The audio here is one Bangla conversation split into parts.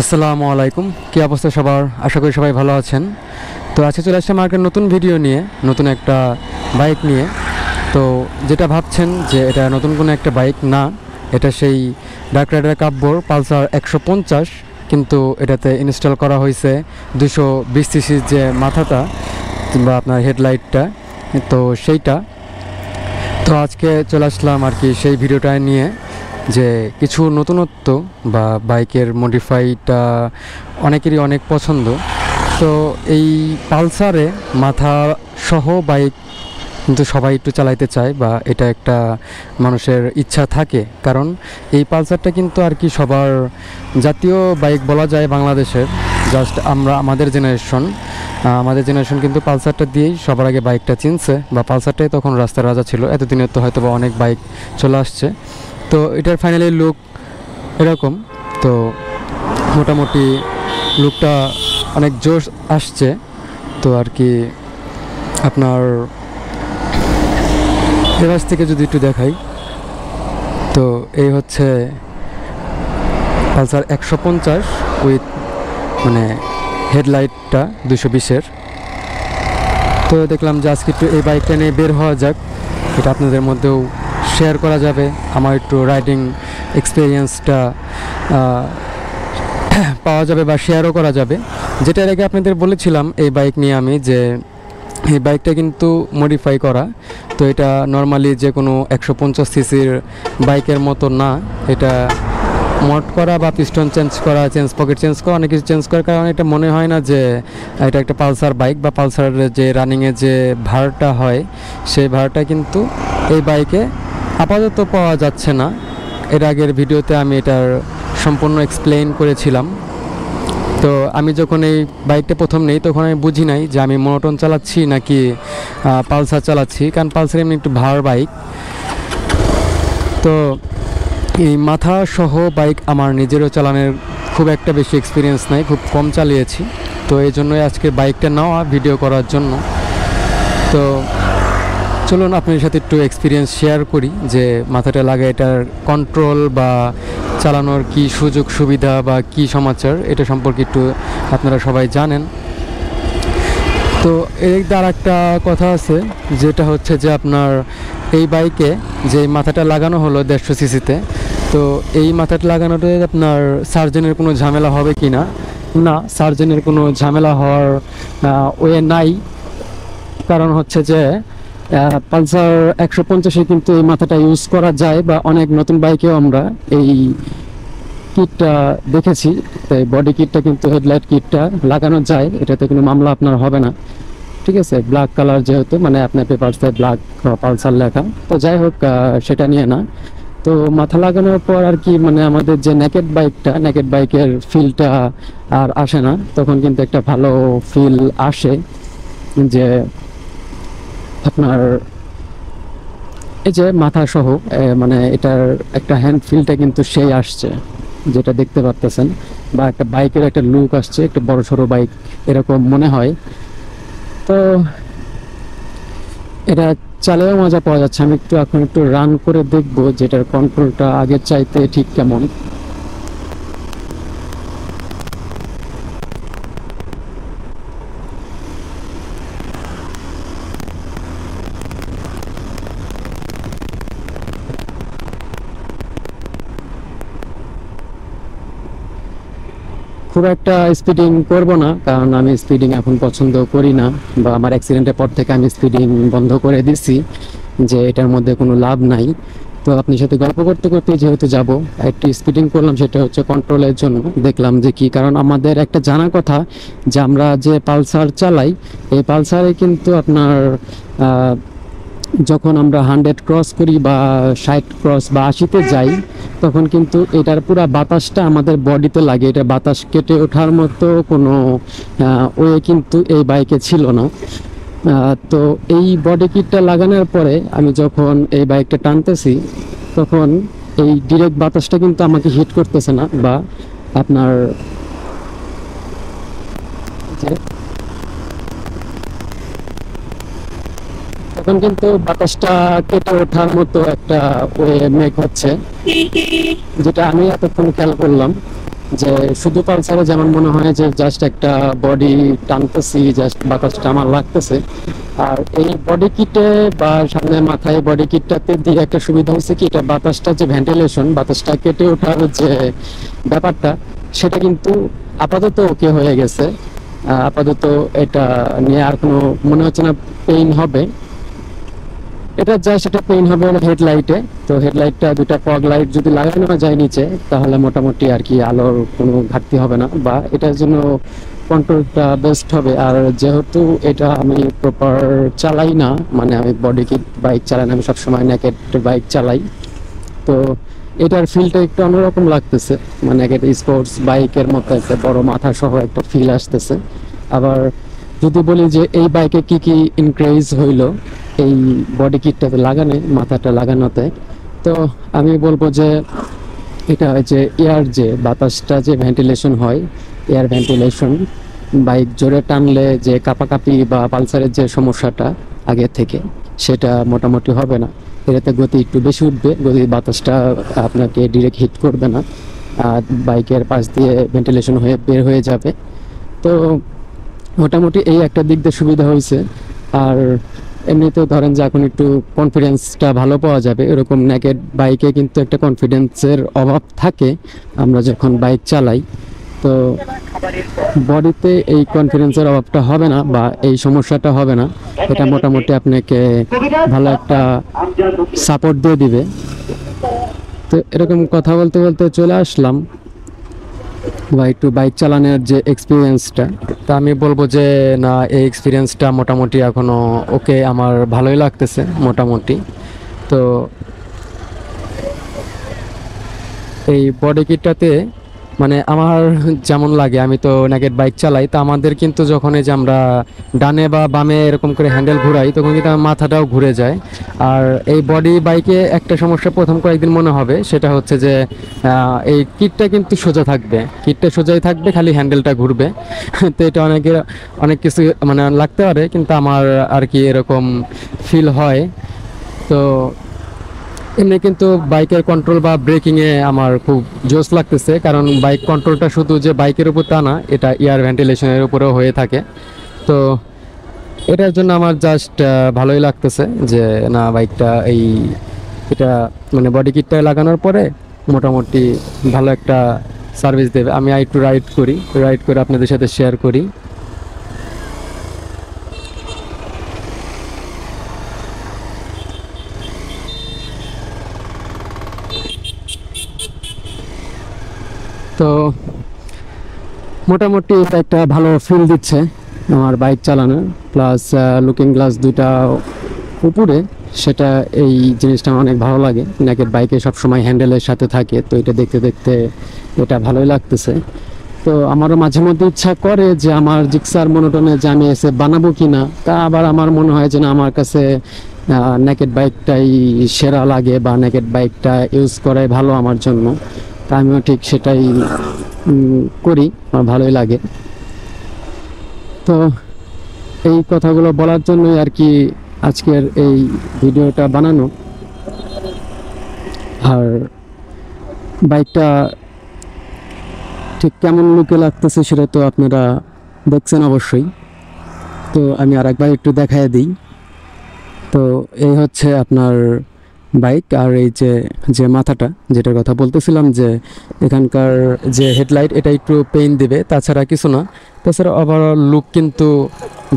আসসালামু আলাইকুম, কি অবস্থা সবার? আশা করি সবাই ভালো আছেন। তো আজকে চলে আসলাম একটা নতুন ভিডিও নিয়ে, নতুন একটা বাইক নিয়ে। তো যেটা ভাবছেন যে এটা নতুন কোনো একটা বাইক না, এটা সেই ডার্ক রাইডার কাব্যর পালসার 150, কিন্তু এটাতে ইনস্টল করা হয়েছে 220 সিসির যে মাথাটা কিংবা আপনার হেডলাইটটা, তো সেইটা। তো আজকে চলে আসলাম আর কি সেই ভিডিওটা নিয়ে, যে কিছু নতুনত্ব বা বাইকের মডিফাইটা অনেকেরই অনেক পছন্দ। তো এই পালসারে মাথা সহ বাইক কিন্তু সবাই একটু চালাইতে চায়, বা এটা একটা মানুষের ইচ্ছা থাকে, কারণ এই পালসারটা কিন্তু আর কি সবার জাতীয় বাইক বলা যায় বাংলাদেশের। জাস্ট আমাদের জেনারেশন কিন্তু পালসারটা দিয়েই সবার আগে বাইকটা চিনছে, বা পালসারটাই তখন রাস্তার রাজা ছিল। এতদিনে তো হয়তো বা অনেক বাইক চলে আসছে। তো এটার ফাইনালি লুক এরকম। তো মোটামুটি লুকটা অনেক জোশ আসছে। তো আর কি আপনার এভাস থেকে যদি একটু দেখাই, তো এই হচ্ছে পালসার 150 উইথ মানে হেডলাইটটা 220-এর। তো দেখলাম যে আজকে একটু এই বাইকটা নিয়ে বের হওয়া যাক, এটা আপনাদের মধ্যেও শেয়ার করা যাবে, আমার একটু রাইডিং এক্সপিরিয়েন্সটা পাওয়া যাবে বা শেয়ারও করা যাবে। যেটা আগে আপনাদের বলেছিলাম এই বাইক নিয়ে আমি, যে এই বাইকটা কিন্তু মডিফাই করা। তো এটা নর্মালি যে কোনো 150 সিসির বাইকের মতো না, এটা মড করা বা পিস্টন চেঞ্জ করা, পকেট চেঞ্জ করা, অনেক কিছু চেঞ্জ করার কারণে এটা মনে হয় না যে এটা একটা পালসার বাইক, বা পালসারের যে রানিংয়ে যে ভারটা হয় সেই ভারটা কিন্তু এই বাইকে আপাতত পাওয়া যাচ্ছে না। এর আগের ভিডিওতে আমি এটার সম্পূর্ণ এক্সপ্লেইন করেছিলাম। তো আমি যখন এই বাইকটা প্রথম নেই তখন আমি বুঝি নাই যে আমি মনোটন চালাচ্ছি নাকি পালসার চালাচ্ছি, কারণ পালসার এমনি একটু ভার বাইক। তো এই মাথা সহ বাইক আমার নিজেরও চালানোর খুব একটা বেশি এক্সপিরিয়েন্স নাই, খুব কম চালিয়েছি। তো এই জন্যই আজকে বাইকটা নেওয়া ভিডিও করার জন্য। তো চলুন আপনার সাথে একটু এক্সপিরিয়েন্স শেয়ার করি, যে মাথাটা লাগে এটার কন্ট্রোল বা চালানোর কি সুযোগ সুবিধা বা কি সমাচার, এটা সম্পর্কে একটু আপনারা সবাই জানেন। তো এর আর একটা কথা আছে, যেটা হচ্ছে যে আপনার এই বাইকে যে মাথাটা লাগানো হলো 150 সিসিতে, তো এই মাথাটা লাগানোতে আপনার সার্জেনের কোনো ঝামেলা হবে কি না, না সার্জেনের কোনো ঝামেলা হওয়ার ওয়ে নাই। কারণ হচ্ছে যে পালসার 150-এ কিন্তু এই মাথাটা ইউজ করা যায়, বা অনেক নতুন বাইকেও আমরা এই কিটটা দেখেছি। তাই বডি কিটটা কিন্তু হেডলাইট কিটটা লাগানো যায়, এটাতে কোনো মামলা আপনার হবে না। ঠিক আছে, ব্ল্যাক কালার যেহেতু, মানে আপনার পেপারসে ব্ল্যাক পালসার লেখা। তো যাই হোক, সেটা নিয়ে না। তো মাথা লাগানোর পর আর কি মানে আমাদের যে নেকেড বাইকের ফিলটা আর আসে না, তখন কিন্তু একটা ভালো ফিল আসে, যে আপনার এই যে মাথা সহ মানে এটার একটা হ্যান্ড ফিলটা কিন্তু সেই আসছে, যেটা দেখতে পারতেছেন, বা একটা বাইকের একটা লুক আসছে, একটা বড় সড়ো বাইক এরকম মনে হয়। তো এটা চালেও মজা পাওয়া যাচ্ছে। আমি এখন একটু রান করে দেখবো যেটার কন্ট্রোলটা আগের চাইতে ঠিক কেমন। খুব একটা স্পিডিং করব না, কারণ আমি স্পিডিং এখন পছন্দ করি না, বা আমার অ্যাক্সিডেন্টের পর থেকে আমি স্পিডিং বন্ধ করে দিছি, যে এটার মধ্যে কোনো লাভ নাই। তো আপনার সাথে গল্প করতে করতে যেহেতু যাব, একটু স্পিডিং করলাম, সেটা হচ্ছে কন্ট্রোলের জন্য। দেখলাম যে কি, কারণ আমাদের একটা জানা কথা যে আমরা যে পালসার চালাই, এই পালসারে কিন্তু আপনার যখন আমরা 100 ক্রস করি বা 60 ক্রস বা 80-তে যাই, তখন কিন্তু এটার পুরো বাতাসটা আমাদের বডিতে লাগে। এটা বাতাস কেটে ওঠার মতো কোনো ওয়ে কিন্তু এই বাইকে ছিল না। তো এই বডি কিটটা লাগানোর পরে আমি যখন এই বাইকটা টানতেছি, তখন এই ডিরেক্ট বাতাসটা কিন্তু আমাকে হিট করতেছে না, বা আপনার তখন কিন্তু বাতাসটা কেটে ওঠার মতো একটা ওয়ে মেক হচ্ছে, যেটা আমি এতক্ষণ খেয়াল করলাম। যে শুধু পালসারে যেমন মনে হয় যে জাস্ট একটা বডি টানতেছি, জাস্ট বাতাসটা আমার লাগতেছে। আর এই বডি কিটে বা সামনে মাথায় বডি কিটটাতে দিয়ে একটা সুবিধা হচ্ছে কি, এটা বাতাসটা যে ভেন্টিলেশন, বাতাসটা কেটে ওঠার যে ব্যাপারটা, সেটা কিন্তু আপাতত ওকে হয়ে গেছে। আপাতত এটা নিয়ে আর কোনো মনে হচ্ছে না পেইন হবে। এটা জাস্ট এটা পেইন হবে হলো হেডলাইটে। তো হেডলাইটটা দুটা ফগ লাইট যদি লাগানো যায় নিচে, তাহলে মোটামুটি আর কি আলোর কোনো ঘাটতি হবে না, বা এটার জন্য কন্ট্রোলটা বেস্ট হবে। আর যেহেতু এটা আমি প্রপার চালাই না, মানে আমি বডি কিট বাইক চালাই না, আমি সবসময় নেকেড বাইক চালাই, তো এটার ফিলটা একটু অন্যরকম লাগতেছে। মানে একটা স্পোর্টস বাইকের মতো একটা বড় মাথা সহ একটা ফিল আসতেছে। আবার যদি বলি যে এই বাইকে কি কি ইনক্রিজ হইলো এই বডি কিটটাতে লাগানো, মাথাটা লাগানোতে, তো আমি বলবো যে এটা যে এয়ার, যে বাতাসটা যে ভেন্টিলেশন হয়, এয়ার ভেন্টিলেশন, বাইক জোরে টানলে যে কাঁপাকাঁপি বা পালসারের যে সমস্যাটা আগে থেকে, সেটা মোটামুটি হবে না। এটাতে গতি একটু বেশি উঠবে, গতি বাতাসটা আপনাকে ডিরেক্ট হিট করবে না, আর বাইকের পাশ দিয়ে ভেন্টিলেশন হয়ে বের হয়ে যাবে। তো মোটামুটি এই একটা দিক দিয়ে সুবিধা হয়েছে। আর এমনিতেও ধরেন যে এখন একটু কনফিডেন্সটা ভালো পাওয়া যাবে। এরকম নেকেড বাইকে কিন্তু একটা কনফিডেন্সের অভাব থাকে আমরা যখন বাইক চালাই, তো বডিতে এই কনফিডেন্সের অভাবটা হবে না বা এই সমস্যাটা হবে না। এটা মোটামুটি আপনাকে ভালো একটা সাপোর্ট দিয়ে দিবে। তো এরকম কথা বলতে বলতে চলে আসলাম বা একটু বাইক চালানোর যে এক্সপিরিয়েন্সটা, তা আমি বলবো যে না, এই এক্সপিরিয়েন্সটা মোটামুটি এখনো ওকে, আমার ভালোই লাগতেছে মোটামুটি। তো এই বডি কিটটাতে মানে আমার যেমন লাগে, আমি তো নেকেড বাইক চালাই, তো আমাদের কিন্তু যখন এই যে আমরা ডানে বা বামে এরকম করে হ্যান্ডেল ঘুরাই, তখন কিন্তু আমার মাথাটাও ঘুরে যায়। আর এই বডি বাইকে একটা সমস্যা প্রথম কয়েকদিন মনে হবে, সেটা হচ্ছে যে এই কিটটা কিন্তু সোজা থাকবে, কিটটা সোজাই থাকবে, খালি হ্যান্ডেলটা ঘুরবে। তো এটা অনেক কিছু মানে লাগতে পারে, কিন্তু আমার আর কি এরকম ফিল হয়। তো এমনি কিন্তু বাইকের কন্ট্রোল বা ব্রেকিংয়ে আমার খুব জোশ লাগতেছে, কারণ বাইক কন্ট্রোলটা শুধু যে বাইকের উপর তা না, এটা এয়ার ভেন্টিলেশনের উপরেও হয়ে থাকে। তো এটার জন্য আমার জাস্ট ভালোই লাগতেছে যে না, বাইকটা এই এটা মানে বডি কিটটা লাগানোর পরে মোটামুটি ভালো একটা সার্ভিস দেবে। আমি একটু রাইড করে আপনাদের সাথে শেয়ার করি। তো মোটামুটি এটা একটা ভালো ফিল দিচ্ছে আমার বাইক চালানো, প্লাস লুকিং গ্লাস দুইটা উপরে, সেটা এই জিনিসটা আমার অনেক ভালো লাগে। নেকেড বাইকে সবসময় হ্যান্ডেলের সাথে থাকে, তো এটা দেখতে দেখতে এটা ভালোই লাগতেছে। তো আমারও মাঝে মধ্যে ইচ্ছা করে যে আমার জিক্সার মনোটনে যে আমি এসে বানাবো কিনা, তা আবার আমার মনে হয় যে না, আমার কাছে নেকেড বাইকটাই সেরা লাগে বা নেকেড বাইকটা ইউজ করাই ভালো আমার জন্য। তা আমিও ঠিক সেটাই করি, আমার ভালোই লাগে। তো এই কথাগুলো বলার জন্যই আর কি আজকের এই ভিডিওটা বানানো। আর বাইকটা ঠিক কেমন লুকে লাগতেছে সেটা তো আপনারা দেখছেন অবশ্যই। তো আমি আরেকবার একটু দেখায় দিই। তো এই হচ্ছে আপনার বাইক, আর এই যে যে মাথাটা যেটার কথা বলতেছিলাম, যে এখানকার যে হেডলাইট, এটা একটু পেইন দিবে, তাছাড়া কিছু না। তাছাড়া ওভারঅল লুক কিন্তু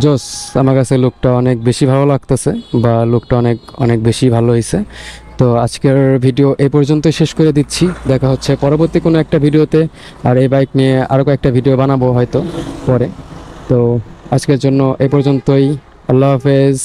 জোস, আমার কাছে লুকটা অনেক বেশি ভালো লাগতেছে, বা লুকটা অনেক অনেক বেশি ভালো হয়েছে। তো আজকের ভিডিও এই পর্যন্তই শেষ করে দিচ্ছি, দেখা হচ্ছে পরবর্তী কোনো একটা ভিডিওতে। আর এই বাইক নিয়ে আরও কয়েকটা ভিডিও বানাবো হয়তো পরে। তো আজকের জন্য এই পর্যন্তই, আল্লাহ হাফেজ।